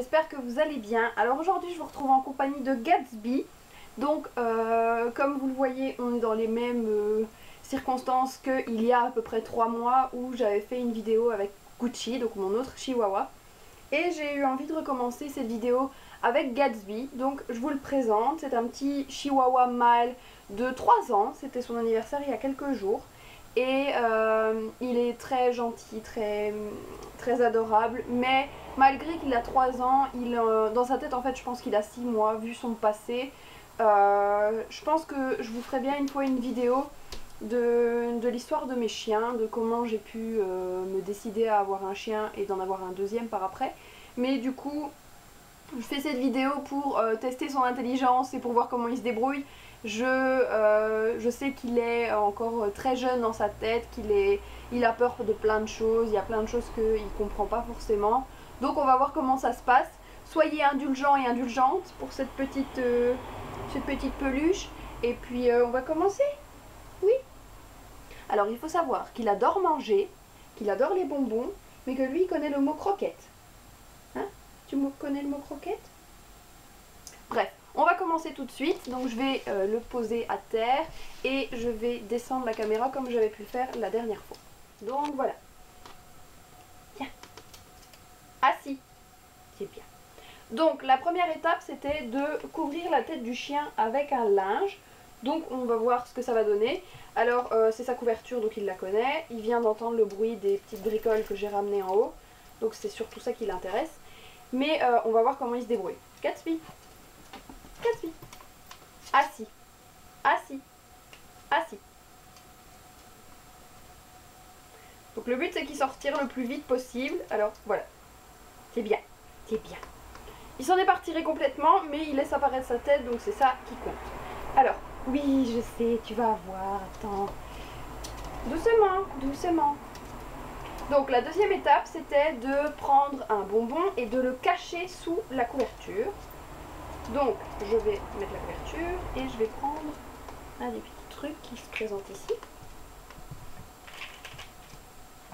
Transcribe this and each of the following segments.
j'espère que vous allez bien. Alors aujourd'hui je vous retrouve en compagnie de Gatsby. Donc comme vous le voyez, on est dans les mêmes circonstances qu'il y a à peu près 3 mois où j'avais fait une vidéo avec Gucci, donc mon autre chihuahua. Et j'ai eu envie de recommencer cette vidéo avec Gatsby, donc je vous le présente. C'est un petit chihuahua mâle de 3 ans, c'était son anniversaire il y a quelques jours. Et il est très gentil, très adorable, mais malgré qu'il a 3 ans, dans sa tête en fait je pense qu'il a 6 mois vu son passé. Je pense que je vous ferai bien une fois une vidéo de l'histoire de mes chiens, de comment j'ai pu me décider à avoir un chien et d'en avoir un deuxième par après. Mais du coup, je fais cette vidéo pour tester son intelligence et pour voir comment il se débrouille. Je sais qu'il est encore très jeune dans sa tête, il a peur de plein de choses, il y a plein de choses qu'il ne comprend pas forcément. Donc on va voir comment ça se passe. Soyez indulgents et indulgentes pour cette petite peluche. Et puis on va commencer. Oui. Alors il faut savoir qu'il adore manger, qu'il adore les bonbons, mais que lui il connaît le mot croquette. Hein? Tu connais le mot croquette? Bref, on va commencer tout de suite. Donc je vais le poser à terre et je vais descendre la caméra comme j'avais pu le faire la dernière fois. Donc voilà. Tiens. Assis. C'est bien. Donc la première étape c'était de couvrir la tête du chien avec un linge. Donc on va voir ce que ça va donner. Alors c'est sa couverture, donc il la connaît. Il vient d'entendre le bruit des petites bricoles que j'ai ramenées en haut. Donc c'est surtout ça qui l'intéresse. Mais on va voir comment il se débrouille. Gatsby. Gatsby. Assis. Assis. Assis. Donc le but c'est qu'il s'en retire le plus vite possible. Alors voilà. C'est bien. C'est bien. Il s'en est pas retiré complètement, mais il laisse apparaître sa tête, donc c'est ça qui compte. Alors, oui, je sais, tu vas voir, attends. Doucement, doucement. Donc la deuxième étape, c'était de prendre un bonbon et de le cacher sous la couverture. Donc, je vais mettre la couverture et je vais prendre un des petits trucs qui se présentent ici.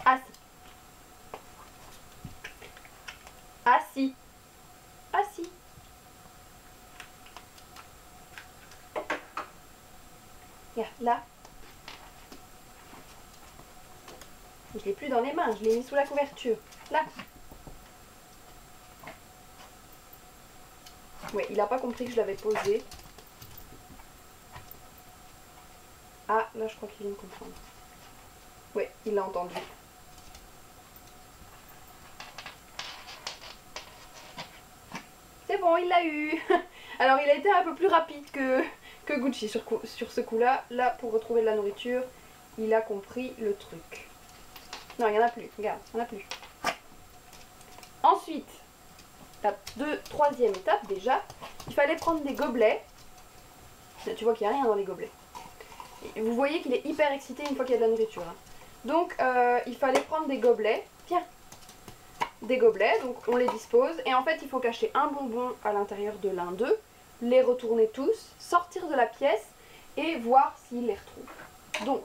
Assis. Assis. Assis. Regarde, là. Je ne l'ai plus dans les mains, je l'ai mis sous la couverture. Là. Ouais, il n'a pas compris que je l'avais posé. Ah, là je crois qu'il vient de comprendre. Ouais, il l'a entendu. C'est bon, il l'a eu. Alors il a été un peu plus rapide que Gucci sur ce coup-là. Là, pour retrouver de la nourriture, il a compris le truc. Non, il n'y en a plus. Regarde, il n'y en a plus. Ensuite, la troisième étape déjà, il fallait prendre des gobelets. Là, tu vois qu'il n'y a rien dans les gobelets. Et vous voyez qu'il est hyper excité une fois qu'il y a de la nourriture. Hein. Donc, il fallait prendre des gobelets. Tiens, des gobelets. Donc, on les dispose. Et en fait, il faut cacher un bonbon à l'intérieur de l'un d'eux, les retourner tous, sortir de la pièce et voir s'il les retrouve. Donc,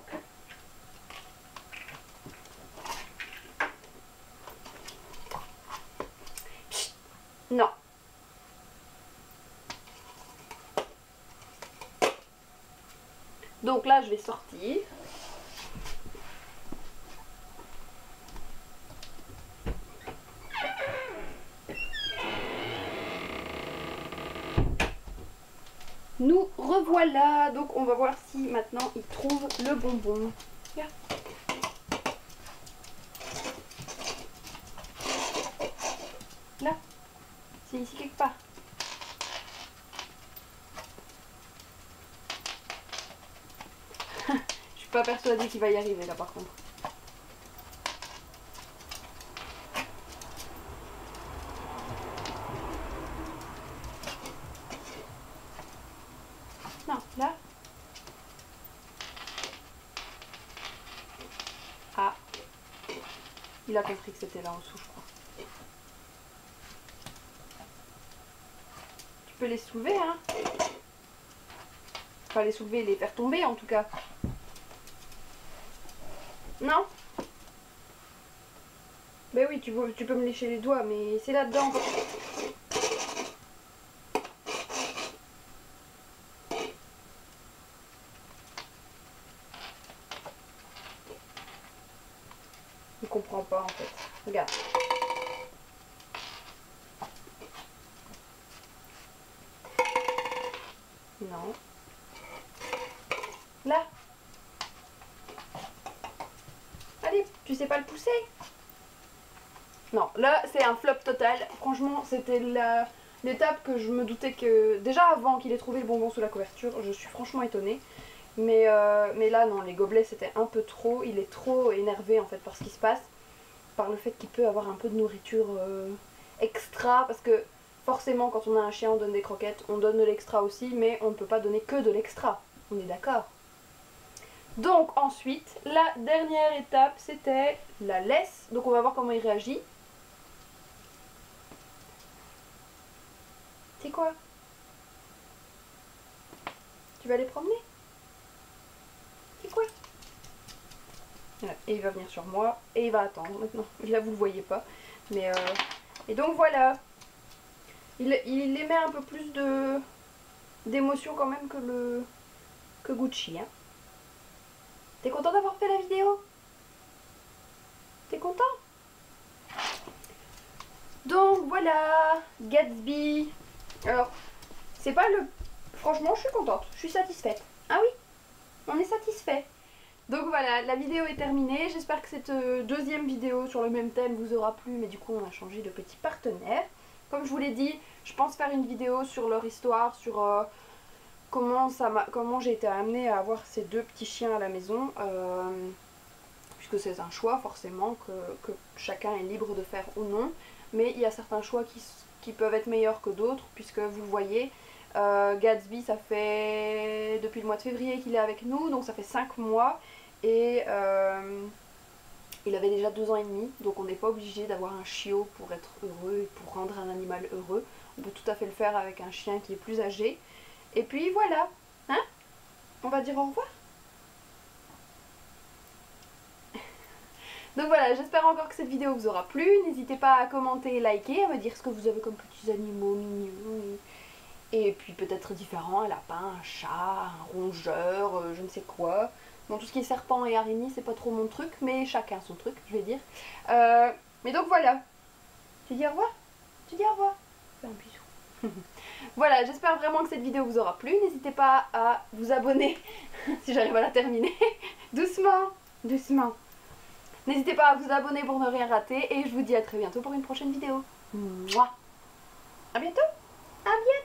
non. Donc là, je vais sortir. Nous revoilà. Donc on va voir si maintenant il trouve le bonbon. Regarde. Là. C'est ici quelque part. Je suis pas persuadée qu'il va y arriver là par contre. Non, là. Ah. Il a compris que c'était là en dessous, je crois. Tu peux les soulever, hein. Enfin, les soulever, les faire tomber en tout cas. Non? Ben oui, tu peux me lécher les doigts, mais c'est là-dedans. Il comprend pas en fait. Regarde. Non. Là. Allez, tu sais pas le pousser? Non, là c'est un flop total. Franchement, c'était l'étape que je me doutais que... Déjà avant qu'il ait trouvé le bonbon sous la couverture, je suis franchement étonnée. Mais là, non, les gobelets c'était un peu trop. Il est trop énervé en fait par ce qui se passe. Par le fait qu'il peut avoir un peu de nourriture extra. Parce que forcément, quand on a un chien, on donne des croquettes. On donne de l'extra aussi, mais on ne peut pas donner que de l'extra. On est d'accord? Donc ensuite, la dernière étape, c'était la laisse. Donc on va voir comment il réagit. C'est quoi? Tu vas les promener? C'est quoi? Et il va venir sur moi et il va attendre maintenant. Là vous le voyez pas. Mais et donc voilà. Il émet un peu plus d'émotion quand même que Gucci. Hein. T'es content d'avoir fait la vidéo? T'es content? Donc voilà, Gatsby. Alors, c'est pas le... Franchement, je suis contente, je suis satisfaite. Ah oui, on est satisfait. Donc voilà, la vidéo est terminée. J'espère que cette deuxième vidéo sur le même thème vous aura plu, mais du coup on a changé de petit partenaire. Comme je vous l'ai dit, je pense faire une vidéo sur leur histoire, sur comment j'ai été amenée à avoir ces deux petits chiens à la maison. Puisque c'est un choix forcément que chacun est libre de faire ou non. Mais il y a certains choix qui peuvent être meilleurs que d'autres, puisque vous le voyez, Gatsby, ça fait depuis le mois de février qu'il est avec nous, donc ça fait 5 mois. Et il avait déjà 2 ans et demi, donc on n'est pas obligé d'avoir un chiot pour être heureux et pour rendre un animal heureux. On peut tout à fait le faire avec un chien qui est plus âgé. Et puis voilà, hein? On va dire au revoir. Donc voilà, j'espère encore que cette vidéo vous aura plu. N'hésitez pas à commenter et liker, à me dire ce que vous avez comme petits animaux mignons. Et puis peut-être différents, un lapin, un chat, un rongeur, je ne sais quoi. Bon, tout ce qui est serpent et araignée, c'est pas trop mon truc, mais chacun son truc, je vais dire. Mais donc voilà. Tu dis au revoir? Tu dis au revoir? Fais un bisou. Voilà, j'espère vraiment que cette vidéo vous aura plu. N'hésitez pas à vous abonner si j'arrive à la terminer. Doucement, doucement. N'hésitez pas à vous abonner pour ne rien rater et je vous dis à très bientôt pour une prochaine vidéo. Mouah. À bientôt. À bientôt.